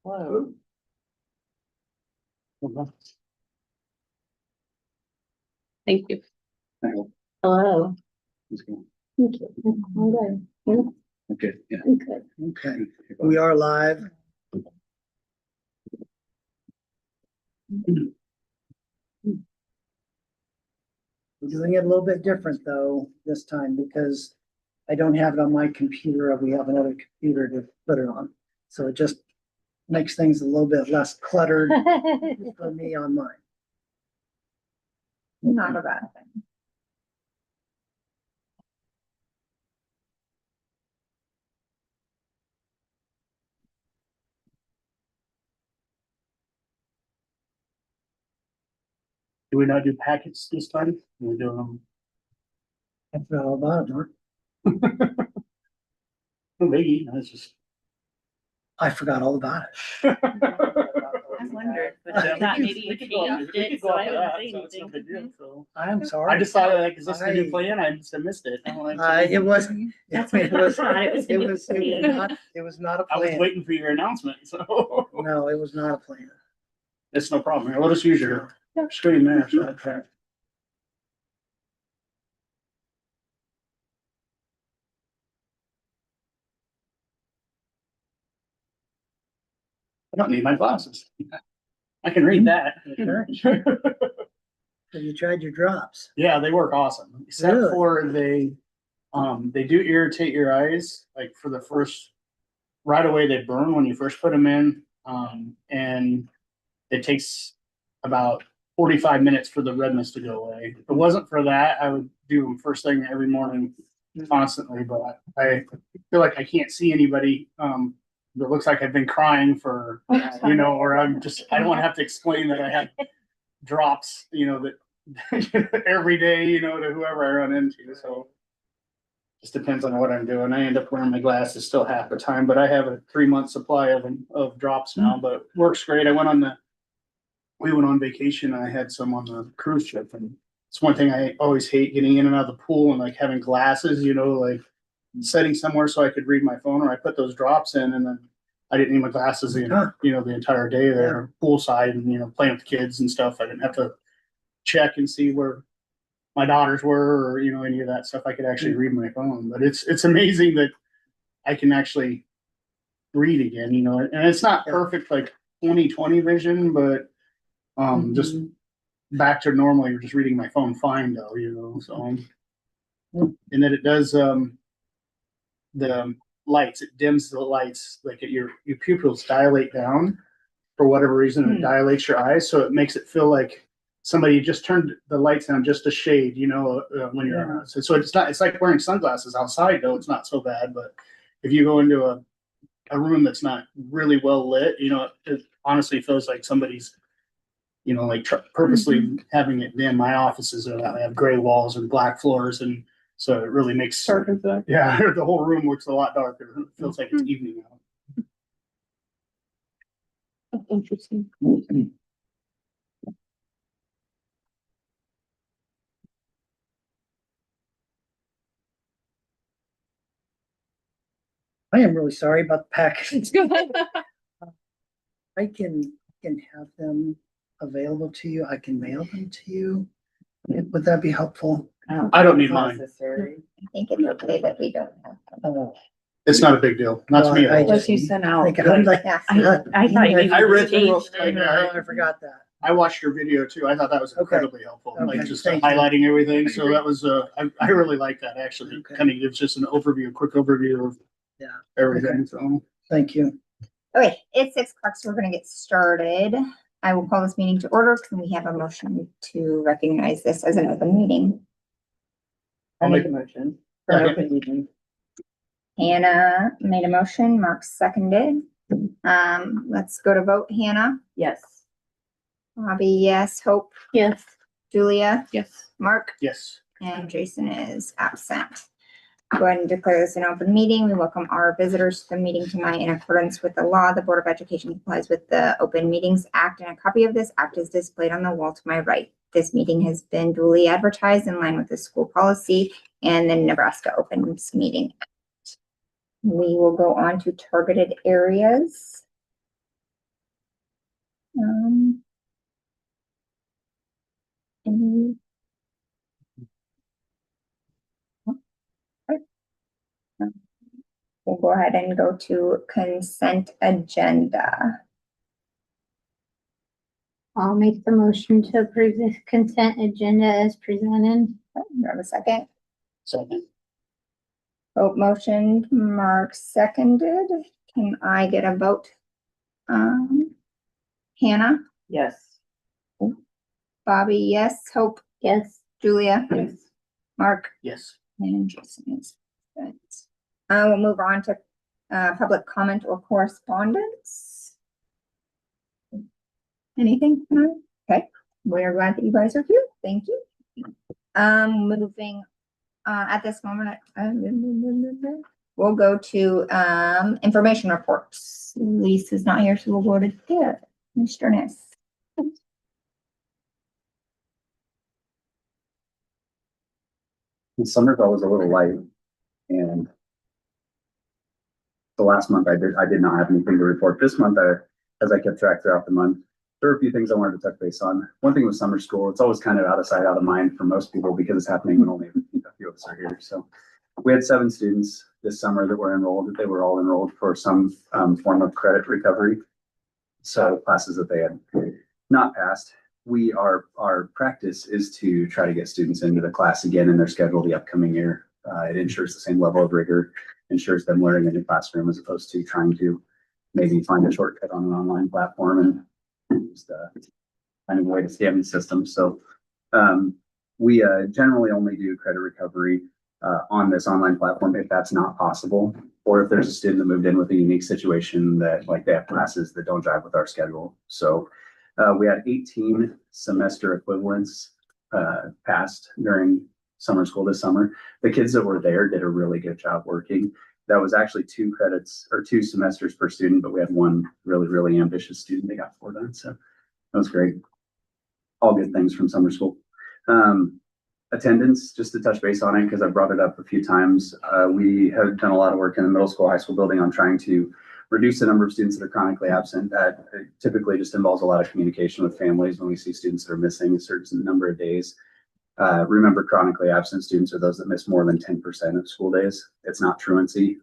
Hello. Thank you. Hello. Thank you. I'm good. Okay, yeah. I'm good. Okay, we are live. We're doing it a little bit different though this time because I don't have it on my computer. We have another computer to put it on. So it just makes things a little bit less cluttered for me on mine. Not a bad thing. Do we not do packets this time? We're doing them. I forgot all about it, Mark. Oh, maybe, that's just. I forgot all about it. I wondered, but I thought maybe you changed it, so I wouldn't say anything. I'm sorry. I just thought, like, is this the new plan? I just missed it. I'm like, It wasn't. That's what I thought. It was a new plan. It was not a I was plan. waiting for your announcement, so. No, it was not a plan. It's no problem. We'll just use your screen there, so that's right. I don't need my glasses. I can read that. Okay. So you tried your drops. Yeah, they work awesome, except Really? for they do irritate your eyes, like for the first, right away they burn when you first put them in. And it takes about 45 minutes for the redness to go away. If it wasn't for that, I would do them first thing every morning constantly, but I feel like I can't see anybody. It looks like I've been crying for, or I don't want to have to explain that I have drops, that every day, to whoever I run into. So just depends on what I'm doing. I end up wearing my glasses still half the time, but I have a 3-month supply of drops now, but works great. We went on vacation and I had some on the cruise ship, and it's one thing I always hate, getting in and out of the pool and like having glasses, like setting somewhere so I could read my phone, or I put those drops in and then I didn't need my glasses the entire day there poolside and, playing with the kids and stuff. I didn't have to check and see where my daughters were or, any of that stuff. I could actually read my phone, but it's amazing that I can actually read again, and it's not perfect, like 20/20 vision, but just back to normal. You're just reading my phone fine though, so. And then it does, the lights, it dims the lights, like your pupils dilate down for whatever reason, it dilates your eyes, so it makes it feel like somebody just turned the lights down just a shade, when you're so it's like wearing sunglasses outside though. It's not so bad, but if you go into a room that's not really well lit, it honestly feels like somebody's purposely having it dim. My offices are that, I have gray walls and black floors, and so it really makes the whole room looks a lot darker. It feels like it's evening out. That's interesting. I am really sorry about the package. Go ahead. I can have them available to you. I can mail them to you. Would that be helpful? I don't need mine. I think it's okay that we don't have them. It's not a big deal. Not to me. Well, I at all. just- you sent out. I'm like, Yeah. I thought you I read through changed those, like, I forgot that. I watched your video too. I thought that was incredibly helpful, like Okay, just thank you. highlighting everything. So that was, I really like that actually. Okay. Kind of gives just a quick overview of Yeah. everything. So Thank you. Okay, it's 6 o'clock, so we're gonna get started. I will call this meeting to order because we have a motion to recognize this as an open meeting. I'll make a motion for an open meeting. Hannah made a motion, Mark seconded. Let's go to vote. Hannah, Yes. Bobby, yes. Hope, Yes. Julia, Yes. Mark, yes. and Jason is absent. Go ahead and declare this an open meeting. We welcome our visitors to the meeting tonight in accordance with the law. The Board of Education complies with the Open Meetings Act, and a copy of this act is displayed on the wall to my right. This meeting has been duly advertised in line with the school policy and the Nebraska Opens Meeting Act. We will go on to targeted areas. any- We'll go ahead and go to consent agenda. I'll make the motion to approve the consent agenda as presented. Do you have a second? Second. Vote motion, Mark seconded. Can I get a vote? Hannah, Yes. Bobby, yes. Hope, Yes. Julia, Yes. Mark, Yes. and Jason is. Good. We'll move on to public comment or correspondence. Anything? No? Okay, we're glad that you guys are here. Thank you. Moving at this moment, we'll go to information reports. Lisa's not here, so we'll go to there. Mr. Ness. Somerville was a little light, and the last month I did not have anything to report. This month, as I kept track throughout the month, there were a few things I wanted to touch base on. One thing was summer school. It's always kind of out of sight, out of mind for most people because it's happening when only a few of us are here. So we had 7 students this summer that were enrolled. They were all enrolled for some form of credit recovery. So classes that they had not passed. Our practice is to try to get students into the class again in their schedule the upcoming year. It ensures the same level of rigor, ensures them learning in the classroom as opposed to trying to maybe find a shortcut on an online platform and just finding a way to scam the system. So we generally only do credit recovery on this online platform if that's not possible, or if there's a student that moved in with a unique situation that like they have classes that don't jive with our schedule. So we had 18 semester equivalents passed during summer school this summer. The kids that were there did a really good job working. That was actually 2 credits or 2 semesters per student, but we had one really, really ambitious student that got 4 done. So that was great. All good things from summer school. Attendance, just to touch base on it, because I brought it up a few times. We have done a lot of work in the middle school, high school building on trying to reduce the number of students that are chronically absent. That typically just involves a lot of communication with families when we see students that are missing a certain number of days. Remember, chronically absent students are those that miss more than 10% of school days. It's not truancy.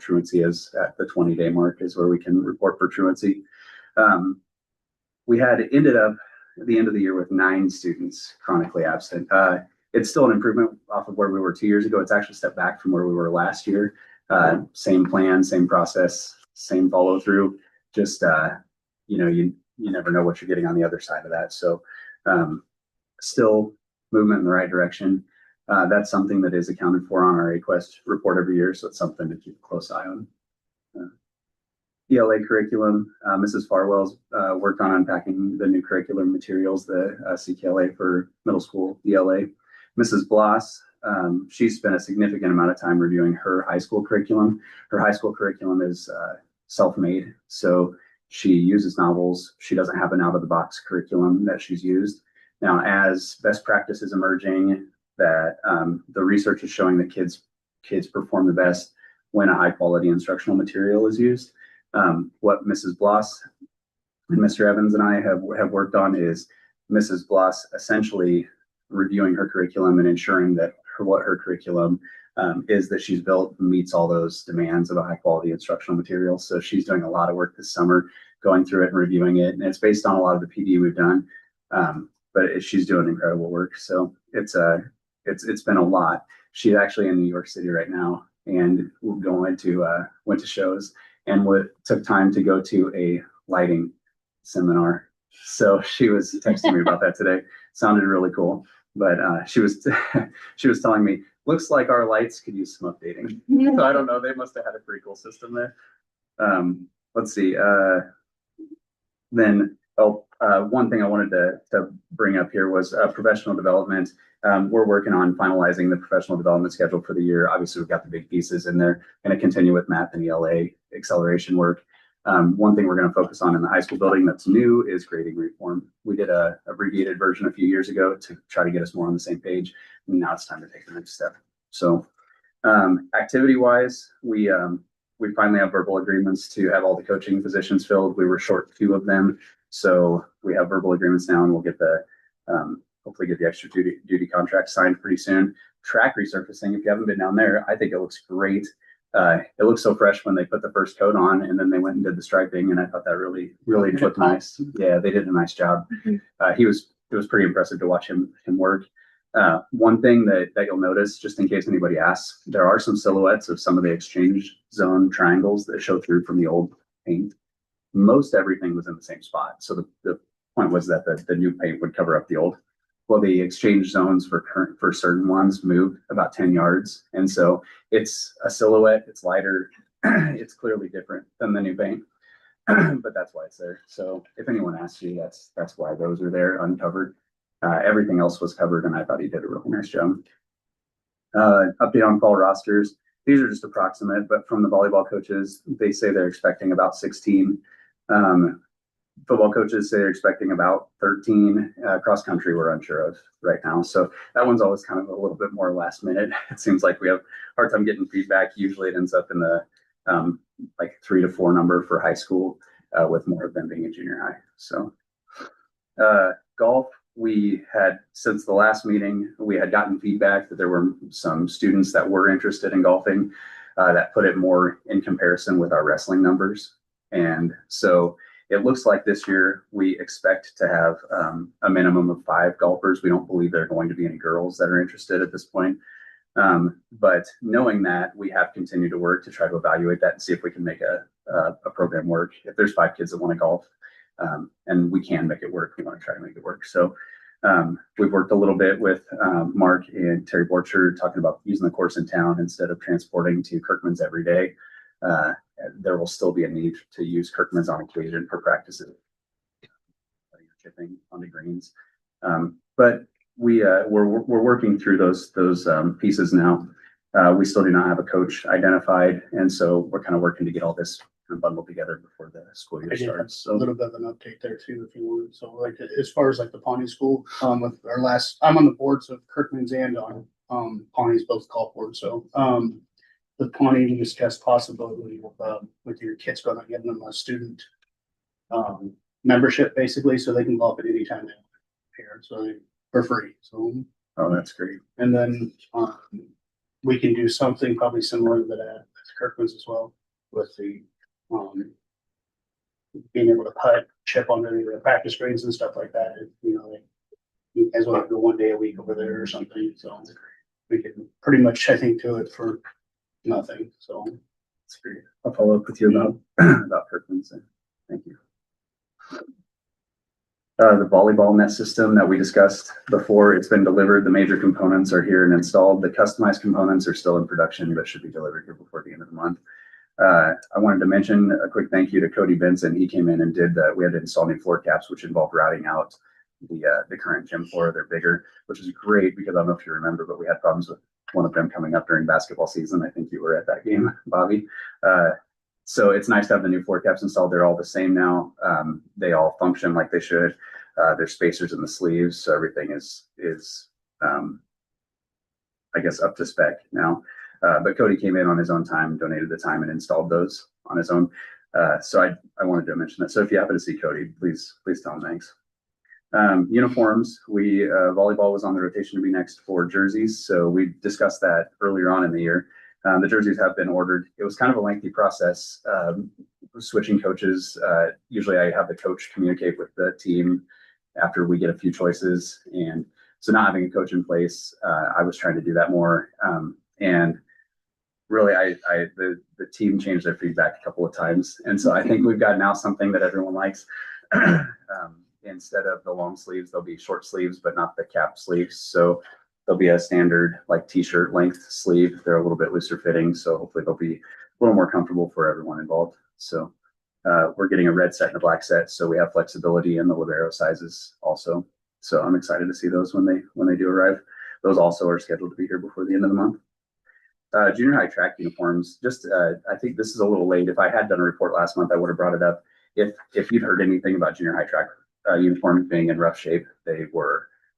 Truancy is at the 20-day mark is where we can report for truancy. We had ended up at the end of the year with 9 students chronically absent. It's still an improvement off of where we were 2 years ago. It's actually stepped back from where we were last year. Same plan, same process, same follow through. Just you never know what you're getting on the other side of that. So still movement in the right direction. That's something that is accounted for on our AQuest report every year. So it's something to keep a close eye on. ELA curriculum, Mrs. Farwell's worked on unpacking the new curriculum materials, the CKLA for middle school ELA. Mrs. Bloss, she spent a significant amount of time reviewing her high school curriculum. Her high school curriculum is self-made, so she uses novels. She doesn't have an out-of-the-box curriculum that she's used. Now, as best practice is emerging, that the research is showing that kids perform the best when a high-quality instructional material is used. What Mrs. Bloss and Mr. Evans and I have worked on is Mrs. Bloss essentially reviewing her curriculum and ensuring that what her curriculum is that she's built meets all those demands of a high quality instructional material. So she's doing a lot of work this summer, going through it and reviewing it. And it's based on a lot of the PD we've done. But she's doing incredible work. So it's been a lot. She's actually in New York City right now and went to shows and took time to go to a lighting seminar. So she was texting me about that today. Sounded really cool. But she was telling me, looks like our lights could use some updating. So I don't know. They must have had a pretty cool system there. Let's see. One thing I wanted to bring up here was professional development. We're working on finalizing the professional development schedule for the year. Obviously, we've got the big pieces in there. Going to continue with math and ELA acceleration work. One thing we're going to focus on in the high school building that's new is grading reform. We did a abbreviated version a few years ago to try to get us more on the same page. And now it's time to take the next step. So activity-wise, we finally have verbal agreements to have all the coaching positions filled. We were short 2 of them. So we have verbal agreements now, and we'll get hopefully get the extra duty contract signed pretty soon. Track resurfacing, if you haven't been down there, I think it looks great. It looks so fresh when they put the first coat on, and then they went and did the striping, and I thought that really looked nice. Yeah, they did a nice job. It was pretty impressive to watch him work. One thing that you'll notice, just in case anybody asks, there are some silhouettes of some of the exchange zone triangles that show through from the old paint. Most everything was in the same spot. So the point was that the new paint would cover up the old. Well, the exchange zones for certain ones moved about 10 yards. And so it's a silhouette, it's lighter, it's clearly different than the new paint, but that's why it's there. So if anyone asks you, that's why those are there uncovered. Everything else was covered, and I thought he did a really nice job. Update on fall rosters. These are just approximate, but from the volleyball coaches, they say they're expecting about 16. Football coaches say they're expecting about 13. Cross country, we're unsure of right now. So that one's always kind of a little bit more last minute. It seems like we have a hard time getting feedback. Usually it ends up in the like 3 to 4 number for high school, with more of them being in junior high. So golf, we had, since the last meeting, we had gotten feedback that there were some students that were interested in golfing, that put it more in comparison with our wrestling numbers. And so it looks like this year we expect to have a minimum of 5 golfers. We don't believe there are going to be any girls that are interested at this point. But knowing that, we have continued to work to try to evaluate that and see if we can make a program work. If there's 5 kids that want to golf, and we can make it work, we want to try to make it work. So we've worked a little bit with Mark and Terry Borcher, talking about using the course in town instead of transporting to Kirkman's every day. There will still be a need to use Kirkman's on occasion for practices, chipping on the greens. But we're working through those pieces now. We still do not have a coach identified, and so we're kind of working to get all this bundled together before the school year starts. So a little bit of an update there too, if you want. So like as far as like the Pawnee School, with our last, I'm on the boards of Kirkman's and on Pawnee's both golf boards. So with Pawnee, we discussed possibility with your kids going and getting them a student membership basically, so they can golf at any time they want here, so for free. So that's great. And then we can do something probably similar to that at Kirkman's as well, with the being able to putt, chip on the practice greens and stuff like that. You guys want to go 1 day a week over there or something. So we can pretty much, I think, do it for nothing. So that's great. I'll follow up with you about Kirkman's. Thank you. The volleyball net system that we discussed before, it's been delivered. The major components are here and installed. The customized components are still in production, but should be delivered here before the end of the month. I wanted to mention a quick thank you to Cody Benson. He came in and we had to install new floor caps, which involved routing out the current gym floor. They're bigger, which is great because I don't know if you remember, but we had problems with one of them coming up during basketball season. I think you were at that game, Bobby. So it's nice to have the new floor caps installed. They're all the same now. They all function like they should. There's spacers in the sleeves, so everything is I guess up to spec now. But Cody came in on his own time, donated the time, and installed those on his own. So I wanted to mention that. So if you happen to see Cody, please tell him thanks. Uniforms, volleyball was on the rotation to be next for jerseys. So we discussed that earlier on in the year. The jerseys have been ordered. It was kind of a lengthy process, switching coaches. Usually I have the coach communicate with the team after we get a few choices. And so not having a coach in place, I was trying to do that more. And really, the team changed their feedback a couple of times. And so I think we've got now something that everyone likes. Instead of the long sleeves, there'll be short sleeves, but not the cap sleeves. So there'll be a standard like t-shirt length sleeve. They're a little bit looser fitting. So hopefully they'll be a little more comfortable for everyone involved. So we're getting a red set and a black set. So we have flexibility in the libero sizes also. So I'm excited to see those when they do arrive. Those also are scheduled to be here before the end of the month. Junior high track uniforms, I think this is a little late. If I had done a report last month, I would have brought it up. If you'd heard anything about junior high track uniforms being in rough shape, they're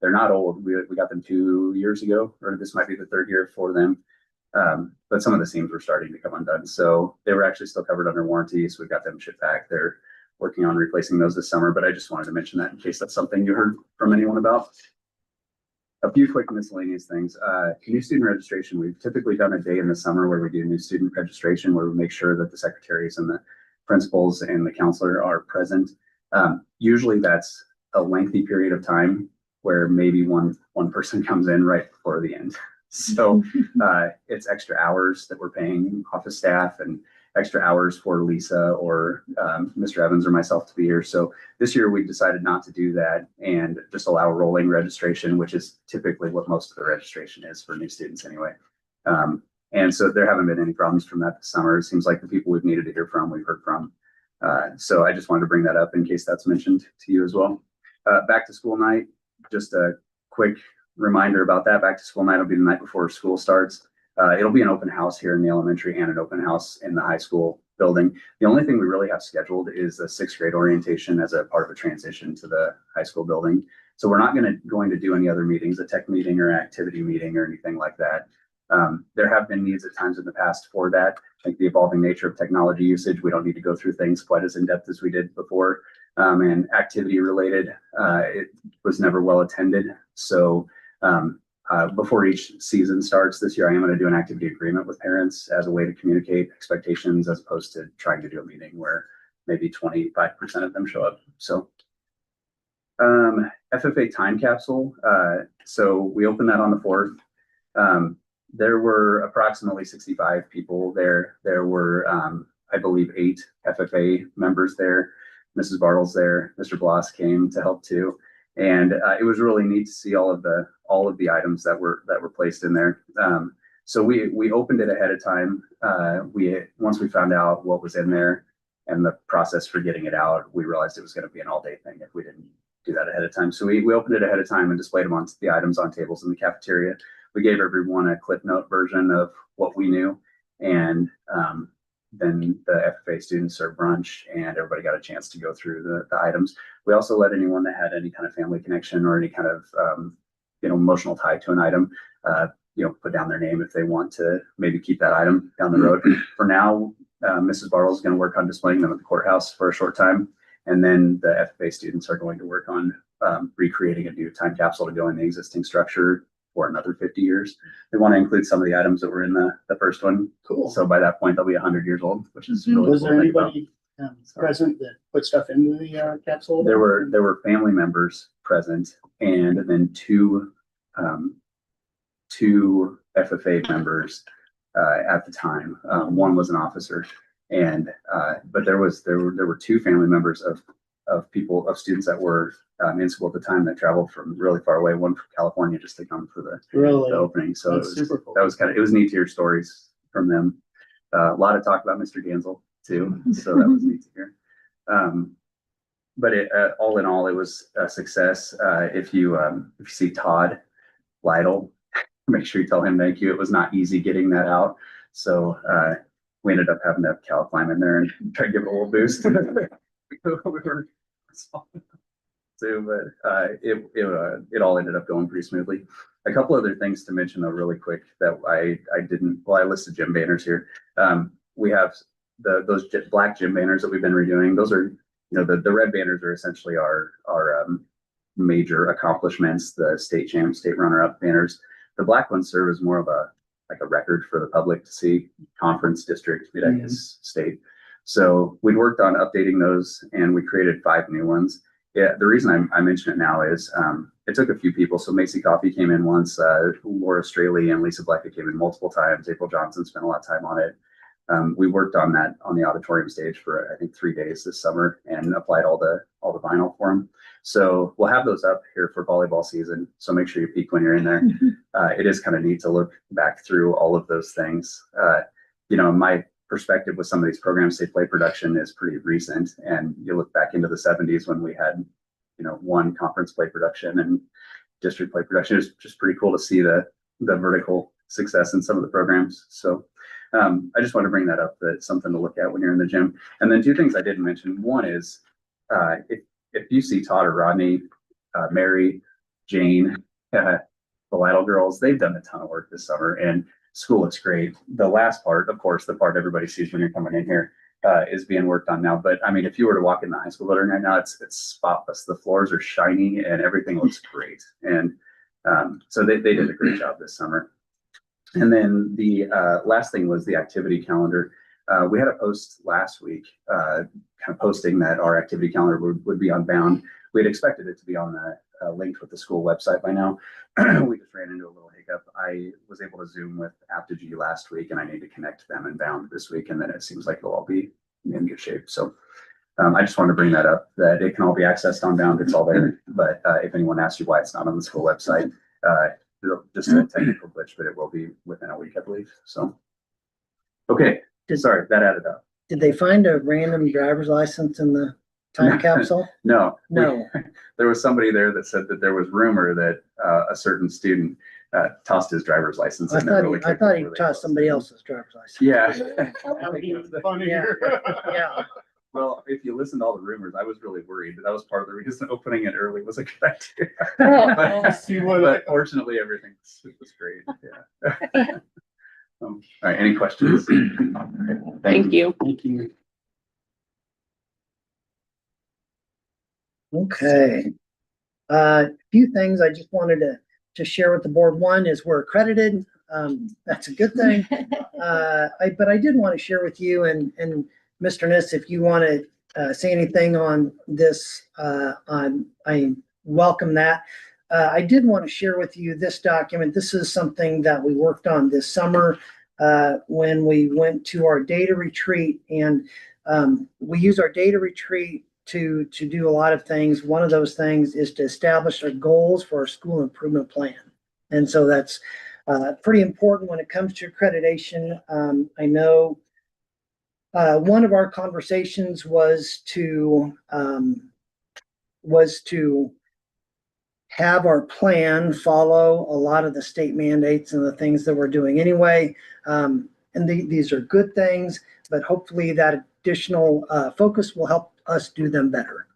not old. We got them 2 years ago, or this might be the 3rd year for them. But some of the seams were starting to come undone. So they were actually still covered under warranty. So we got them shipped back. They're working on replacing those this summer, but I just wanted to mention that in case that's something you heard from anyone about. A few quick miscellaneous things. New student registration. We've typically done a day in the summer where we do new student registration, where we make sure that the secretaries and the principals and the counselor are present. Usually that's a lengthy period of time where maybe one person comes in right before the end. So it's extra hours that we're paying office staff and extra hours for Lisa or Mr. Evans or myself to be here. So this year we decided not to do that and just allow rolling registration, which is typically what most of the registration is for new students anyway. And so there haven't been any problems from that this summer. It seems like the people we've needed to hear from, we've heard from. So I just wanted to bring that up in case that's mentioned to you as well. Back to school night, just a quick reminder about that. Back to school night will be the night before school starts. It'll be an open house here in the elementary and an open house in the high school building. The only thing we really have scheduled is a sixth grade orientation as a part of a transition to the high school building. So we're not going to do any other meetings, a tech meeting or activity meeting or anything like that. There have been needs at times in the past for that. I think the evolving nature of technology usage, we don't need to go through things quite as in depth as we did before. And activity related, it was never well attended. So before each season starts this year, I am going to do an activity agreement with parents as a way to communicate expectations as opposed to trying to do a meeting where maybe 25% of them show up. So FFA time capsule. So we opened that on the 4th. There were approximately 65 people there. There were, I believe, 8 FFA members there. Mrs. Bartles there. Mr. Bloss came to help too. And it was really neat to see all of the items that were placed in there. So we opened it ahead of time. Once we found out what was in there and the process for getting it out, we realized it was going to be an all-day thing if we didn't do that ahead of time. So we opened it ahead of time and displayed them on the items on tables in the cafeteria. We gave everyone a clip note version of what we knew, and then the FFA students served brunch and everybody got a chance to go through the items. We also let anyone that had any kind of family connection or any kind of emotional tie to an item, put down their name if they want to maybe keep that item down the road. For now, Mrs. Bartles is going to work on displaying them at the courthouse for a short time. And then the FFA students are going to work on recreating a new time capsule to go in the existing structure for another 50 years. They want to include some of the items that were in the first one. Cool. So by that point, they'll be 100 years old, which is really Was cool there to think about. anybody present that put stuff into the capsule? There were family members present, and then two FFA members at the time. One was an officer, and but there were 2 family members of students that were in school at the time that traveled from really far away. One from California just to come for the opening. So That's super cool. That was it was neat to hear stories from them. A lot of talk about Mr. Gansel too, so that was neat to hear. But all in all, it was a success. If you see Todd Lytle, make sure you tell him thank you. It was not easy getting that out, so we ended up having to have Cal climb in there and try to give it a little boost. We were too, but it all ended up going pretty smoothly. A couple other things to mention though, really quick, that I didn't. Well, I listed gym banners here. We have those black gym banners that we've been redoing. Those are, the red banners are essentially our major accomplishments, the state champ, state runner-up banners. The black ones serve as more of a record for the public to see: conference, district, mid-ACUS, state. So we'd worked on updating those, and we created 5 new ones. Yeah, the reason I mention it now is it took a few people. So Macy Coffey came in once, Laura Straley and Lisa Blecka came in multiple times. April Johnson spent a lot of time on it. We worked on that on the auditorium stage for I think 3 days this summer and applied all the vinyl for them. So we'll have those up here for volleyball season. So make sure you peek when you're in there. It is kind of neat to look back through all of those things. My perspective with some of these programs, state play production is pretty recent, and you look back into the 70s when we had, one conference play production and district play production. It's just pretty cool to see the vertical success in some of the programs. So I just want to bring that up. That's something to look at when you're in the gym. And then 2 things I didn't mention. One is if you see Todd or Rodney, Mary, Jane, the Lytle girls, they've done a ton of work this summer, and school looks great. The last part, of course, the part everybody sees when you're coming in here, is being worked on now. But I mean, if you were to walk in the high school building right now, it's spotless. The floors are shiny and everything looks great. And so they did a great job this summer. And then the last thing was the activity calendar. We had a post last week, kind of posting that our activity calendar would be on Bound. We had expected it to be on the linked with the school website by now. We just ran into a little hiccup. I was able to Zoom with Aptog last week, and I need to connect them and Bound this week, and then it seems like it'll all be in good shape. So I just wanted to bring that up, that it can all be accessed on Bound. It's all there. But if anyone asks you why it's not on the school website, just a technical glitch, but it will be within a week, I believe. So, okay. Sorry, that added up. Did they find a random driver's license in the time capsule? No. No. There was somebody there that said that there was rumor that a certain student tossed his driver's license. I and never really thought checked he where they tossed was. somebody else's driver's license. Yeah. Yeah. Yeah. Well, if you listen to all the rumors, I was really worried. That was part of the reason opening it early was a good idea. But fortunately, everything was great. Yeah. All right. Any questions? Thank you. Thank you. Okay. A few things I just wanted to share with the board. One is we're accredited. That's a good thing. But I did want to share with you and Mr. Niss, if you want to say anything on this, I welcome that. I did want to share with you this document. This is something that we worked on this summer when we went to our data retreat, and we use our data retreat to do a lot of things. One of those things is to establish our goals for our school improvement plan. And so that's pretty important when it comes to accreditation. I know one of our conversations was to have our plan follow a lot of the state mandates and the things that we're doing anyway. And these are good things, but hopefully that additional focus will help us do them better.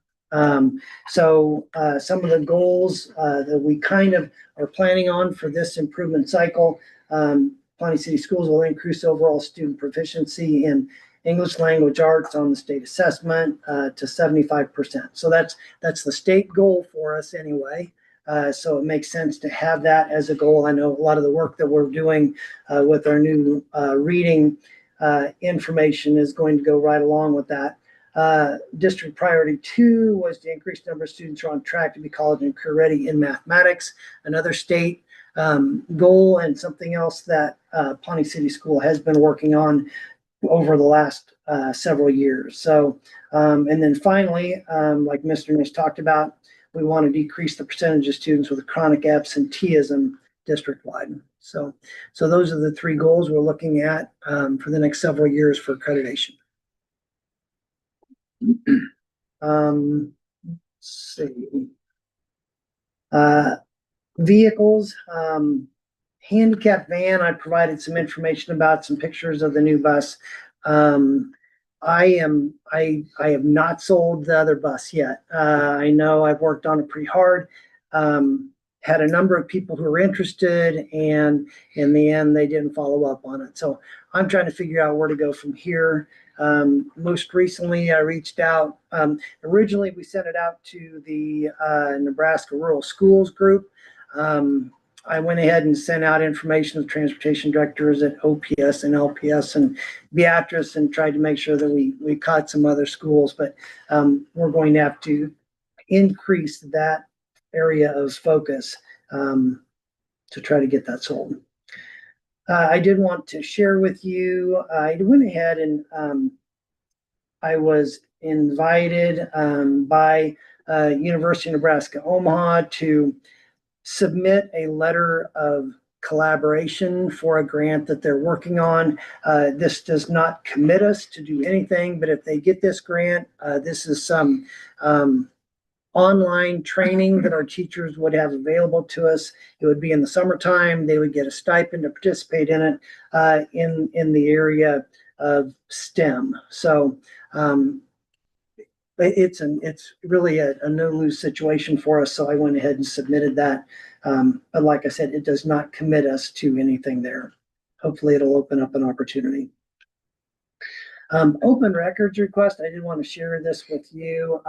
So some of the goals that we kind of are planning on for this improvement cycle, Pawnee City Schools will increase overall student proficiency in English language arts on the state assessment to 75%. So that's the state goal for us anyway. So it makes sense to have that as a goal. I know a lot of the work that we're doing with our new reading information is going to go right along with that. District priority 2 was to increase the number of students who are on track to be college and career ready in mathematics. Another state goal and something else that Pawnee City School has been working on over the last several years. So, and then finally, like Mr. Nish talked about, we want to decrease the percentage of students with chronic absenteeism district-wide. So those are the 3 goals we're looking at for the next several years for accreditation. Let's see. Vehicles, handicap van, I provided some information about, some pictures of the new bus. I have not sold the other bus yet. I know I've worked on it pretty hard. Had a number of people who were interested, and in the end, they didn't follow up on it. So I'm trying to figure out where to go from here. Most recently, I reached out. Originally, we sent it out to the Nebraska Rural Schools Group. I went ahead and sent out information to transportation directors at OPS and LPS and Beatrice and tried to make sure that we caught some other schools, but we're going to have to increase that area of focus to try to get that sold. I did want to share with you, I went ahead and I was invited by University of Nebraska Omaha to submit a letter of collaboration for a grant that they're working on. This does not commit us to do anything, but if they get this grant, this is some online training that our teachers would have available to us. It would be in the summertime. They would get a stipend to participate in it in the area of STEM. So it's really a no-lose situation for us. So I went ahead and submitted that. But like I said, it does not commit us to anything there. Hopefully it'll open up an opportunity. Open records request, I did want to share this with you.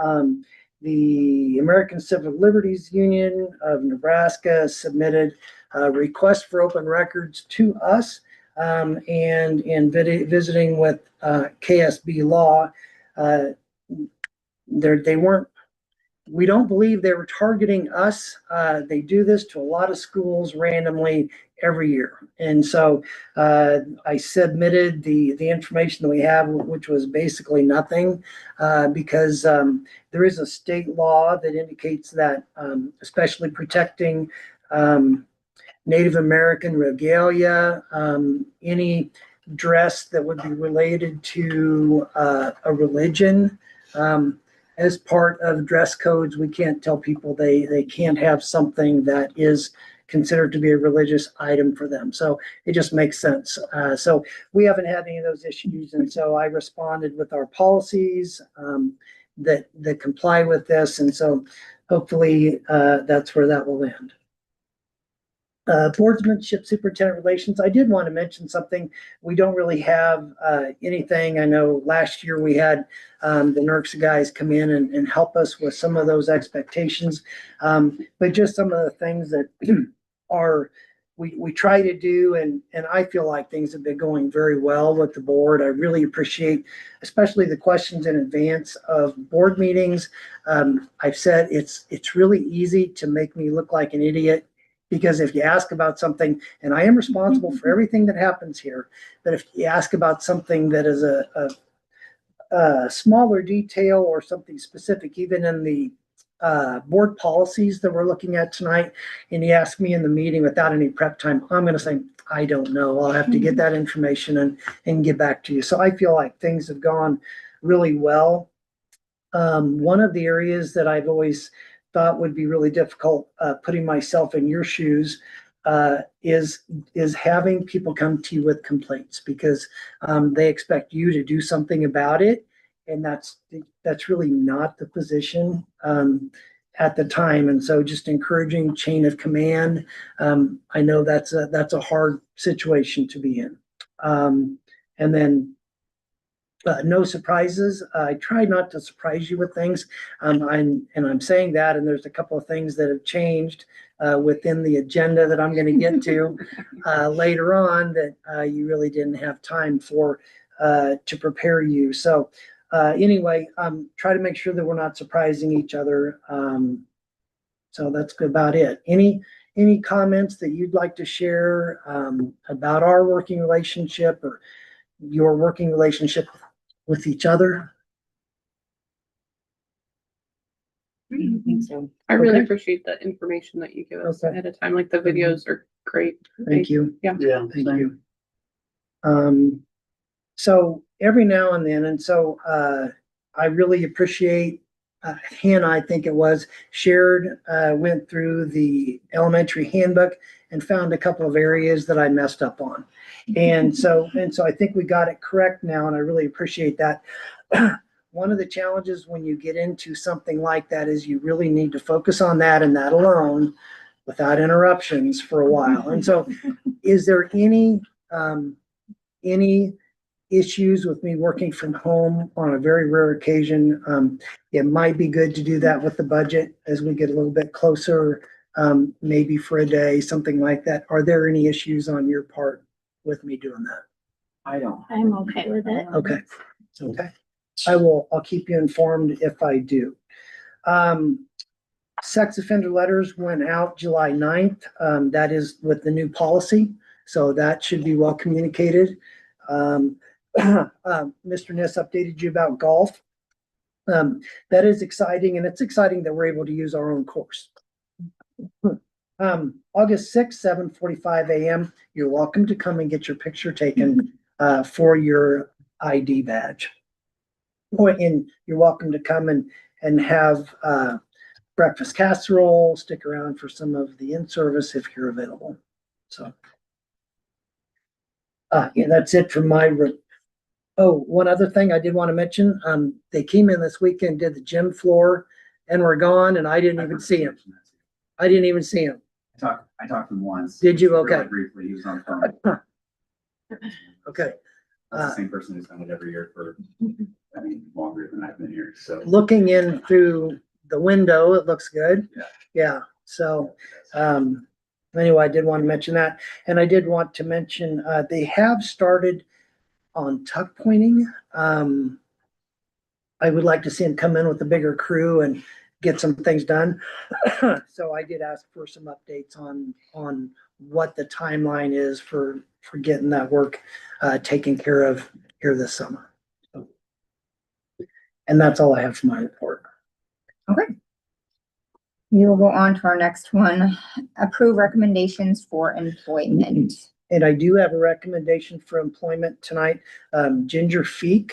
The American Civil Liberties Union of Nebraska submitted a request for open records to us. And in visiting with KSB Law, they weren't, we don't believe they were targeting us. They do this to a lot of schools randomly every year. And so I submitted the information that we have, which was basically nothing, because there is a state law that indicates that, especially protecting Native American regalia, any dress that would be related to a religion. As part of dress codes, we can't tell people they can't have something that is considered to be a religious item for them. So it just makes sense. So we haven't had any of those issues. And so I responded with our policies that comply with this. And so hopefully that's where that will land. Boardsmanship, superintendent relations. I did want to mention something. We don't really have anything. I know last year we had the NERCS guys come in and help us with some of those expectations. But just some of the things that we try to do, and I feel like things have been going very well with the board. I really appreciate, especially the questions in advance of board meetings. I've said it's really easy to make me look like an idiot. Because if you ask about something, and I am responsible for everything that happens here, but if you ask about something that is a smaller detail or something specific, even in the board policies that we're looking at tonight, and you ask me in the meeting without any prep time, I'm going to say, I don't know. I'll have to get that information and get back to you. So I feel like things have gone really well. One of the areas that I've always thought would be really difficult, putting myself in your shoes, is having people come to you with complaints, because they expect you to do something about it, and that's really not the position at the time. And so just encouraging chain of command. I know that's a hard situation to be in. And then no surprises. I try not to surprise you with things. I'm saying that, and there's a couple of things that have changed within the agenda that I'm going to get to later on that you really didn't have time for to prepare you. So anyway, try to make sure that we're not surprising each other. So that's about it. Any comments that you'd like to share about our working relationship or your working relationship with each other? I don't think so. I really Okay. appreciate the information that you give us Okay. ahead of time. Like the videos are great. Thank you. Yeah. Yeah. Thank you. So every now and then, and so I really appreciate Hannah, I think it was, went through the elementary handbook and found a couple of areas that I messed up on. And so I think we got it correct now, and I really appreciate that. One of the challenges when you get into something like that is you really need to focus on that and that alone without interruptions for a while. And so is there any issues with me working from home on a very rare occasion? It might be good to do that with the budget as we get a little bit closer, maybe for a day, something like that. Are there any issues on your part with me doing that? I don't. I'm okay with it. Okay. Okay. I'll keep you informed if I do. Sex offender letters went out July 9th. That is with the new policy. So that should be well communicated. Mr. Ness updated you about golf. That is exciting, and it's exciting that we're able to use our own course. August 6th, 7:45 a.m. You're welcome to come and get your picture taken for your ID badge. And you're welcome to come and have breakfast casserole, stick around for some of the in-service if you're available. So yeah, that's it for my. Oh, one other thing I did want to mention, they came in this weekend, did the gym floor, and were gone, and I didn't even see him. I didn't even see him. I talked to him once. Did you? Really Okay. briefly, he was on the phone. Okay. That's the same person who's done it every year for, I mean, longer than I've been here, so. Looking in through the window, it looks good. Yeah. Yeah, so, anyway, I did want to mention that. And I did want to mention, they have started on tuck pointing. I would like to see them come in with a bigger crew and get some things done. So I did ask for some updates on what the timeline is for getting that work taken care of here this summer. And that's all I have for my report. We will go on to our next one. Approve recommendations for employment. And I do have a recommendation for employment tonight. Ginger Feek,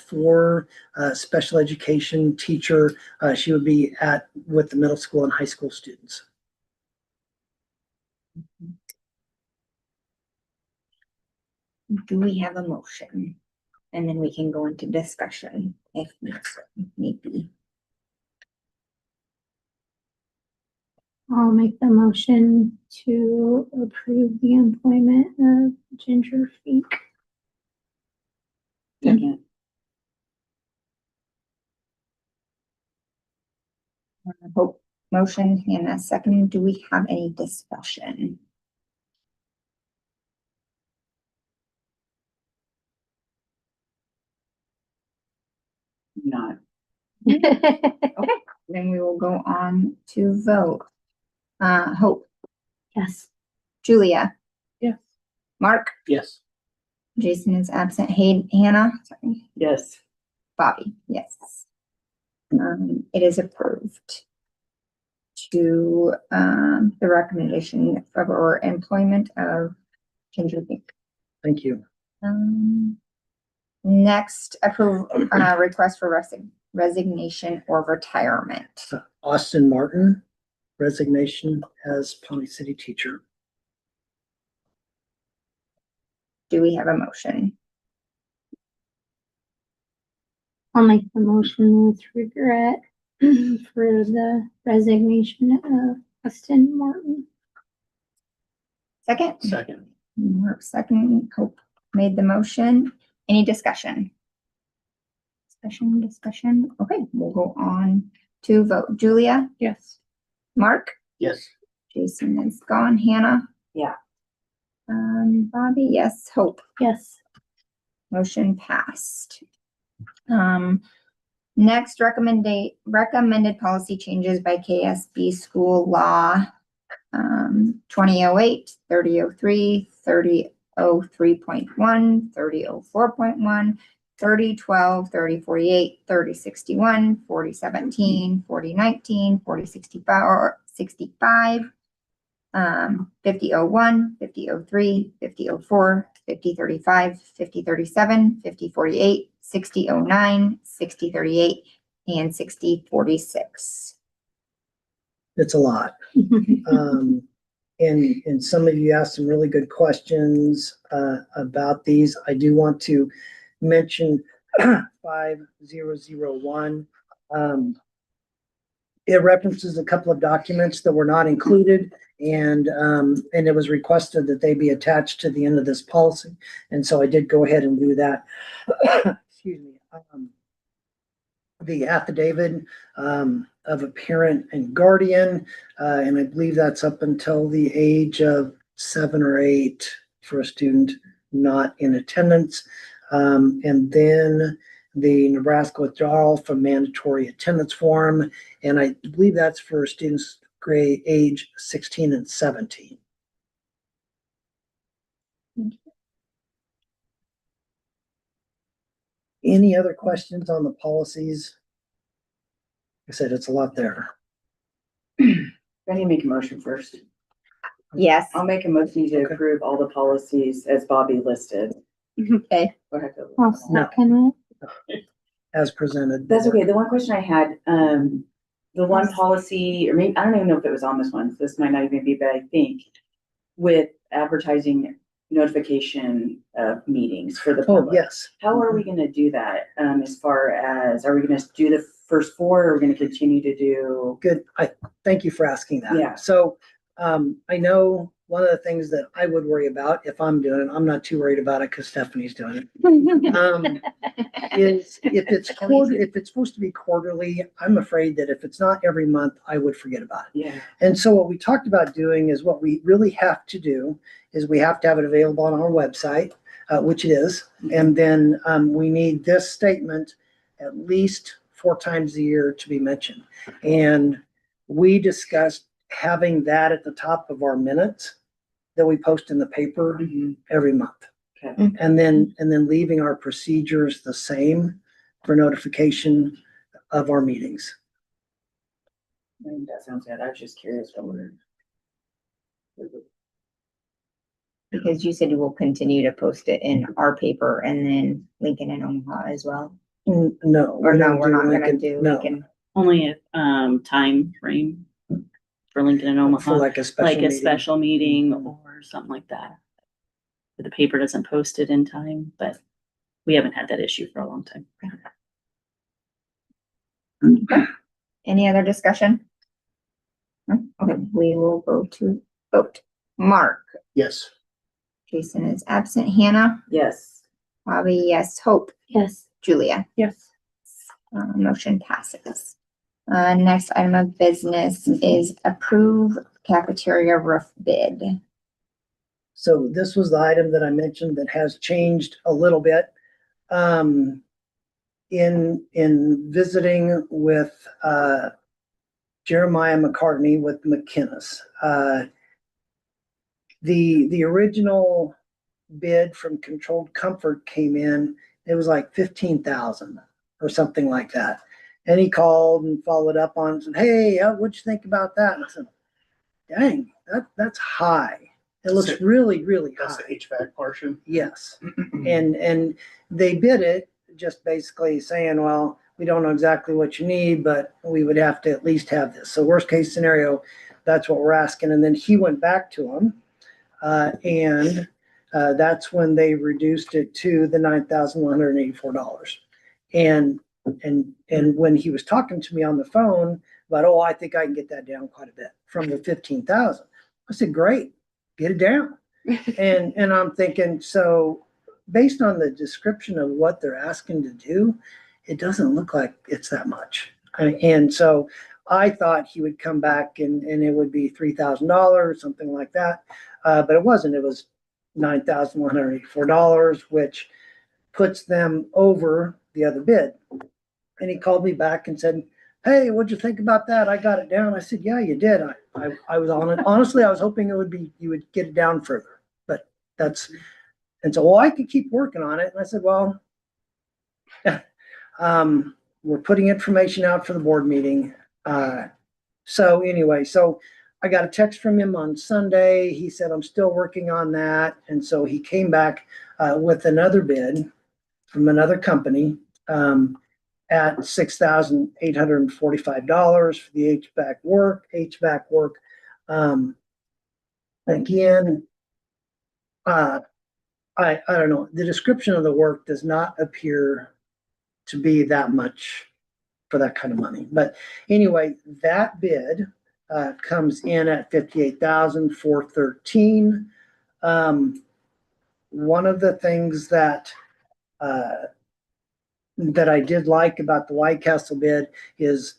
for special education teacher. She would be with the middle school and high school students. Do we have a motion? And then we can go into discussion if need be. I'll make the motion to approve the employment of Ginger Feek. Second. Hope motion and a second. Do we have any discussion? Not. Then we will go on to vote. Hope, Yes. Julia, Yes. Mark, Yes. Jason is absent. Hannah, sorry, Yes. Bobby, yes. It is approved to, the recommendation of our employment of Ginger Feek. Thank you. Next, approve, request for resignation or retirement. Austin Martin, resignation as Pawnee City teacher. Do we have a motion? I'll make the motion with regret for the resignation of Austin Martin. Second? Second. Mark second. Hope made the motion. Any discussion? Discussion. Okay, we'll go on to vote. Julia, Yes. Mark, Yes. Jason is gone. Hannah? Yeah. Bobby, yes. Hope. Yes. Motion passed. Next, recommended policy changes by KSB school law. 2008, 3003, 3003.1, 3004.1, 3012, 3048, 3061, 4017, 4019, 4065, 5001, 5003, 5004, 5035, 5037, 5048, 6009, 6038, and 6046. It's a lot. And some of you asked some really good questions about these. I do want to mention 5001. It references a couple of documents that were not included, and it was requested that they be attached to the end of this policy. And so I did go ahead and do that. Excuse me. The affidavit of a parent and guardian, and I believe that's up until the age of 7 or 8 for a student not in attendance. And then the Nebraska withdrawal from mandatory attendance form, and I believe that's for students grade age 16 and 17. Any other questions on the policies? I said it's a lot there. I need to make a motion first. Yes. I'll make a motion to Okay. approve all the policies as Bobby listed. Okay. Go ahead. I'll second it. As presented. That's okay. The one question I had, the one policy, or maybe, I don't even know if it was on this one. This might not even be, but I think with advertising notification of meetings for the Oh, public. yes. How are we gonna do that? As far as, are we gonna do the first 4 or are we gonna continue to do? Good. I thank you for asking that. Yeah. So I know one of the things that I would worry about if I'm doing it, I'm not too worried about it because Stephanie's doing it. Is if it's supposed to be quarterly, I'm afraid that if it's not every month, I would forget about it. Yeah. And so what we talked about doing is what we really have to do is we have to have it available on our website, which it is. And then we need this statement at least 4 times a year to be mentioned. And we discussed having that at the top of our minutes that we post in the paper Mhm. every month. Okay. And then leaving our procedures the same for notification of our meetings. I think that sounds good. I was just curious what we're. Because you said you will continue to post it in our paper and then Lincoln and Omaha as well. No. Or we no, don't we're not gonna Lincoln- do no, Lincoln. Only a time frame for Lincoln and For Omaha, like a special like a meeting. special meeting or something like that. The paper doesn't post it in time, but we haven't had that issue for a long time. Any other discussion? No? Okay, we will go to vote. Mark, Yes. Jason is absent. Hannah, Yes. Bobby, yes. Hope, Yes. Julia. Yes. Motion passes. Next item of business is approve cafeteria roof bid. So this was the item that I mentioned that has changed a little bit. In visiting with Jeremiah McCartney with McKinnis, the original bid from Controlled Comfort came in, it was like 15,000 or something like that. And he called and followed up on it and said, hey, what'd you think about that? And I said, dang, that's high. It looks So really, really That's the high. HVAC portion. Yes. And they bid it just basically saying, well, we don't know exactly what you need, but we would have to at least have this. So worst case scenario, that's what we're asking. And then he went back to them. And that's when they reduced it to the $9,184. And when he was talking to me on the phone about, oh, I think I can get that down quite a bit from the 15,000. I said, great, get it down. And I'm thinking, so based on the description of what they're asking to do, it doesn't look like it's that much. And so I thought he would come back and it would be $3,000, something like that. But it wasn't. It was $9,184, which puts them over the other bid. And he called me back and said, hey, what'd you think about that? I got it down. I said, yeah, you did. I was on it. Honestly, I was hoping you would get it down further, but and so, well, I could keep working on it. And I said, well, we're putting information out for the board meeting. So anyway, so I got a text from him on Sunday. He said, I'm still working on that. And so he came back with another bid from another company at $6,845 for the HVAC work. Again, I don't know. The description of the work does not appear to be that much for that kind of money. But anyway, that bid comes in at $58,413. One of the things that I did like about the White Castle bid is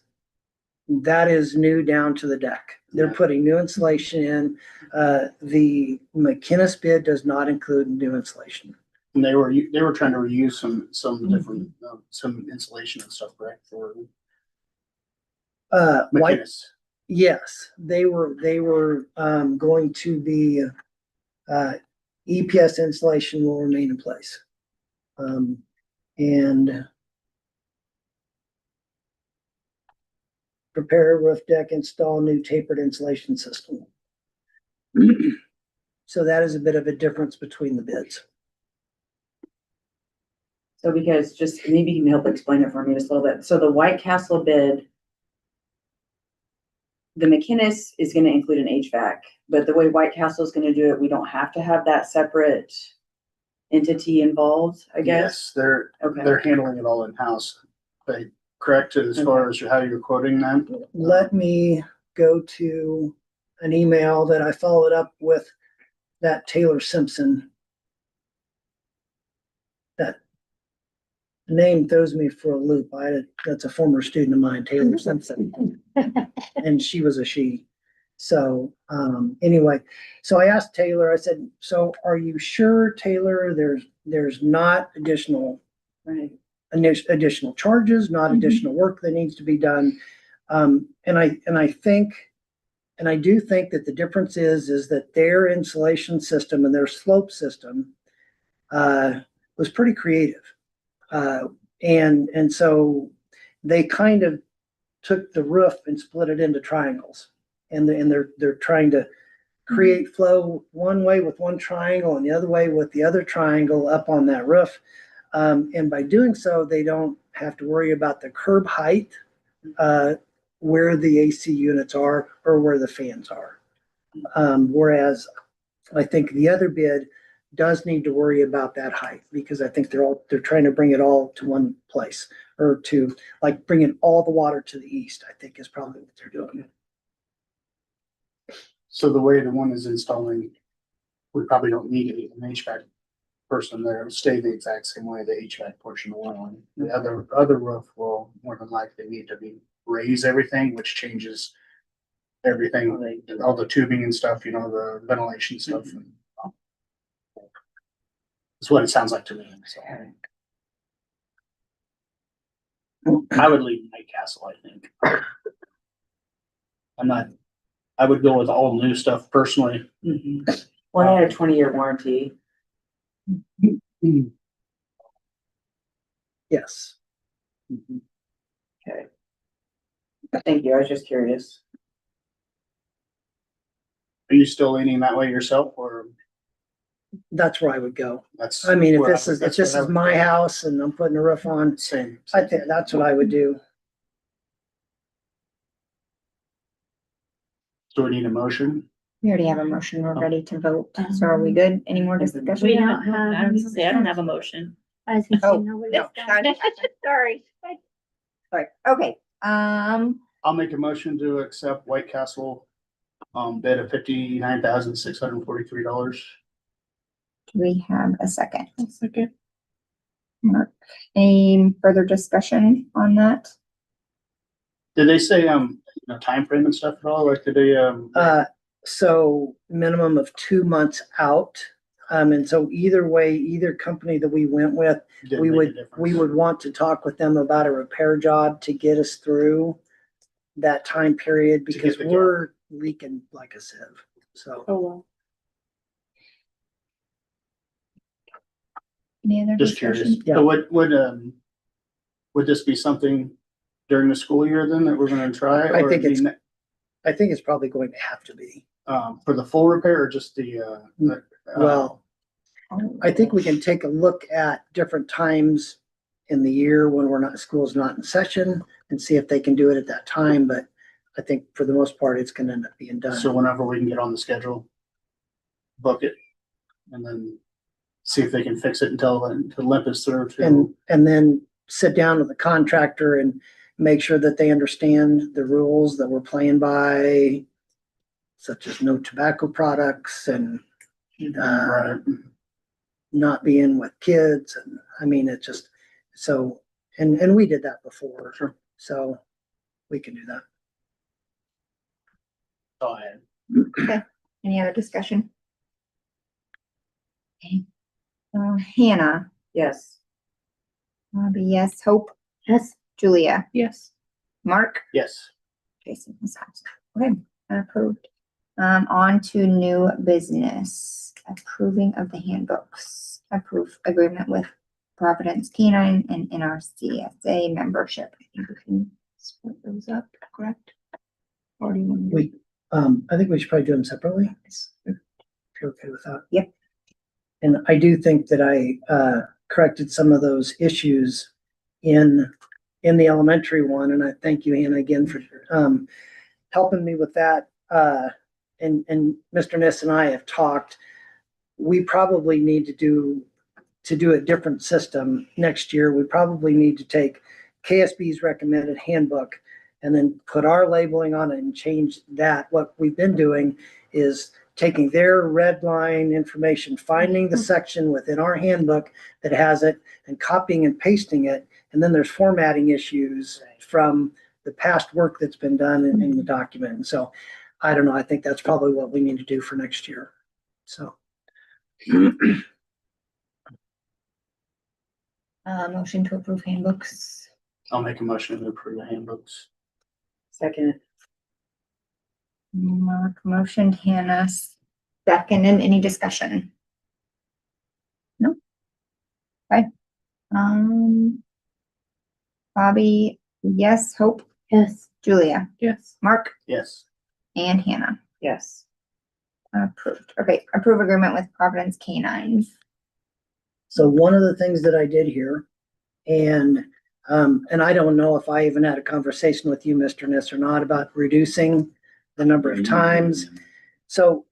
that is new down to the deck. They're putting new insulation in. The McKinnis bid does not include new insulation. And they were trying to reuse some different some insulation and stuff, correct? For White, McKinnis. yes, they were going to be EPS insulation will remain in place. And prepare roof deck, install new tapered insulation system. So that is a bit of a difference between the bids. So because just maybe you can help explain it for me just a little bit. So the White Castle bid, the McKinnis is going to include an HVAC, but the way White Castle is going to do it, we don't have to have that separate entity involved, I guess. Yes, they're handling it all in-house. But correct as far as how you're quoting them? Let me go to an email that I followed up with that Taylor Simpson. That name throws me for a loop. That's a former student of mine, Taylor Simpson, and she was a she. So, anyway, so I asked Taylor, I said, so are you sure, Taylor, there's not additional charges, not additional work that needs to be done? And I do think that the difference is that their insulation system and their slope system was pretty creative. And so they kind of took the roof and split it into triangles. And they're trying to create flow one way with one triangle and the other way with the other triangle up on that roof. And by doing so, they don't have to worry about the curb height, where the AC units are or where the fans are. Whereas I think the other bid does need to worry about that height, because I think they're trying to bring it all to one place, or to like bringing all the water to the east, I think is probably what they're doing. So the way the one is installing, we probably don't need an HVAC person there. It'll stay the exact same way, the HVAC portion will on. The other roof will more than likely need to be raise everything, which changes everything, all the tubing and stuff, the ventilation stuff. That's what it sounds like to me. So I would leave White Castle, I think. I would go with all new stuff personally. Well, I had a 20-year warranty. Yes. Okay. Thank you. I was just curious. Are you still leaning that way yourself, or That's where I would go. that's? I mean, if where this is that's what I would my go. house and I'm putting a roof on, Same. I think that's what I would do. So we need a motion. We already have a motion. We're ready to vote. So are we good? Any more discussion? We don't have, I was gonna say, I don't have a motion. I was gonna say, Oh, nobody's no. done. Sorry. Sorry. Okay, I'll make a motion to accept White Castle bid of $59,643. do we have a second? Okay. Mark, any further discussion on that? Did they say time frame and stuff at all? Like, did they So minimum of 2 months out. And so either way, either company that we went with, didn't we make a would difference? want to talk with them about a repair job to get us through that time period, To get because the job. we're leaking like a sieve. So Oh, well. Any other Just curious. discussion? Yeah. So would this be something during the school year then that we're gonna try? I or think it'd be I think it's probably going to have to be. for the full repair or just the Well, I think we can take a look at different times in the year when school's not in session, and see if they can do it at that time, but I think for the most part, it's gonna end up being done. so whenever we can get on the schedule, book it, and then see if they can fix it until limp is through to. And then sit down with the contractor and make sure that they understand the rules that we're playing by, such as no tobacco products and Right. not being with kids. And I mean, it just, so, and we did that before. Sure. So we can do that. Go ahead. Any other discussion? Okay. Hannah, Yes. Bobby, yes. Hope, Yes. Julia, Yes. Mark, Yes. Jason was absent. Okay, approved. On to new business, approving of the handbooks, approve agreement with Providence Canine and NRCSA membership. I think we can split those up, correct? Or do you want to? I think we should probably do them separately. If you're okay with that. Yep. And I do think that I corrected some of those issues in the elementary one, and I thank you, Hannah, again for helping me with that. And Mr. Ness and I have talked. We probably need to do a different system next year. We probably need to take KSB's recommended handbook and then put our labeling on it and change that. What we've been doing is taking their red line information, finding the section within our handbook that has it and copying and pasting it. And then there's formatting issues from the past work that's been done in the document. And so I don't know. I think that's probably what we need to do for next year. So. Motion to approve handbooks. I'll make a motion to approve the handbooks. Second. Mark motioned, Hannah seconded. Any discussion? No. Okay. Bobby, yes. Hope, Yes. Julia, Yes. Mark, Yes. and Hannah. Yes. Approved. Okay, approve agreement with Providence Canines. So one of the things that I did here, and I don't know if I even had a conversation with you, Mr. Niss, or not about reducing the number of times. So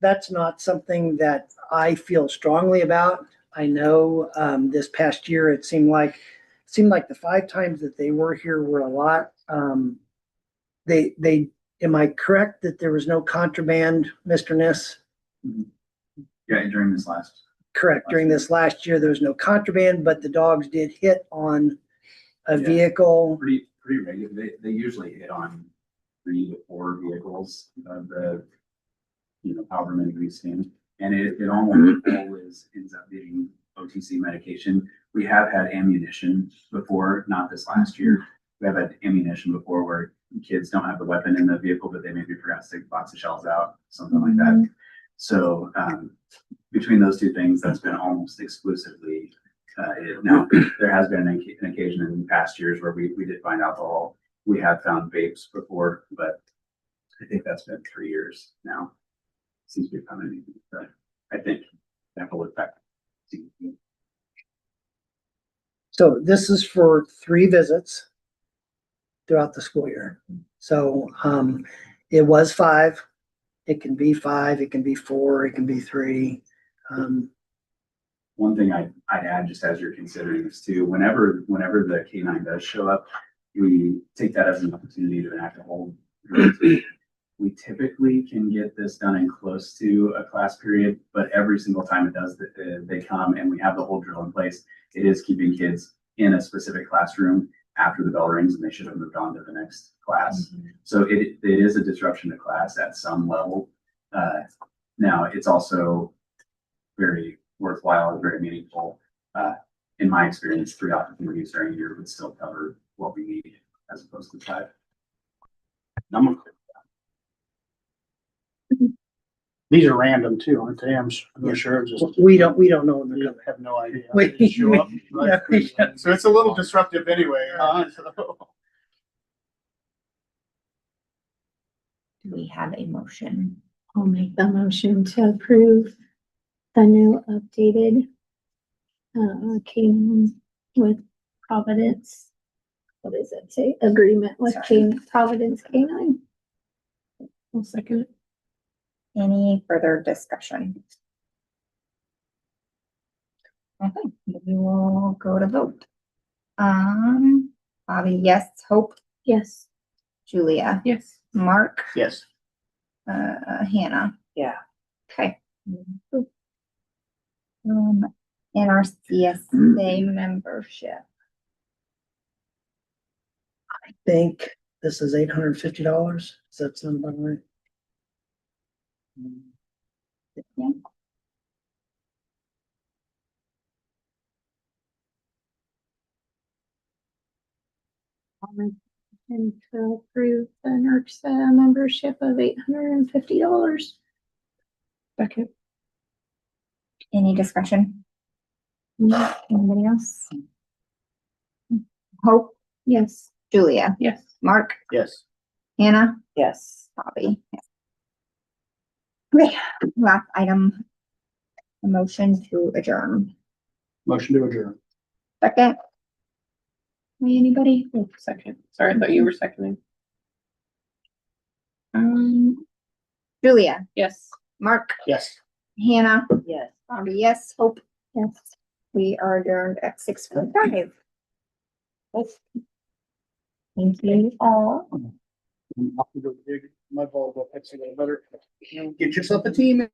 that's not something that I feel strongly about. I know this past year it seemed like the 5 times that they were here were a lot. Am I correct that there was no contraband, Mr. Niss? Yeah, during this last. Correct. During this last year, there was no contraband, but the dogs did hit on a Yeah. vehicle. Pretty regular. They usually hit on 3 to 4 vehicles of the, however many we've seen. And it almost always ends up being OTC medication. We have had ammunition before, not this last year. We have had ammunition before where kids don't have the weapon in the vehicle, but they maybe forgot to take a box of shells out, something like that. So between those two things, that's been almost exclusively it. Now, there has been an occasion in past years where we did find alcohol. We have found vapes before, but I think that's been 3 years now. Seems to be coming, but I think that will affect. So this is for 3 visits throughout the school year. So it was 5. It can be 5, it can be 4, it can be 3. One thing I'd add, just as you're considering this too, whenever the K9 does show up, we take that as an opportunity to enact a whole. We typically can get this done in close to a class period, but every single time it does, they come and we have the whole drill in place. It is keeping kids in a specific classroom after the bell rings and they should have moved on to the next class. So it is a disruption to class at some level. Now it's also very worthwhile and very meaningful. In my experience, 3 opportunities during a year would still cover what we need as opposed to 5. I'm okay. These are random too, aren't they? I'm sure. Just We don't know when they're we coming. have no idea. We- They just show up. yeah, we- So it's a little disruptive anyway, huh? So- Do we have a motion? I'll make the motion to approve the new updated Canaan with Providence. What does it say? Agreement with Providence Canine. I'll second it. Any further discussion? Okay, we will go to vote. Bobby, yes. Hope, Yes. Julia, Yes. Mark, Yes. Hannah. Yeah. Okay. NRCSA membership. I think this is $850. Does that sound about right? Yeah. I'll make a motion to approve the NERCSA membership of $850. Second. Any discussion? Anybody else? Hope, Yes. Julia, Yes. Mark, Yes. Hannah, Yes. Bobby. Okay, last item. A motion to adjourn. Motion to adjourn. Second. Anybody? Oh, second. Sorry, I thought you were seconding. Julia, Yes. Mark, Yes. Hannah, Yes. Bobby, yes. Hope, Yes. we are adjourned at 6:45. Thank you all. I'll have to go dig my ball, but that's a little better. Get yourself a team.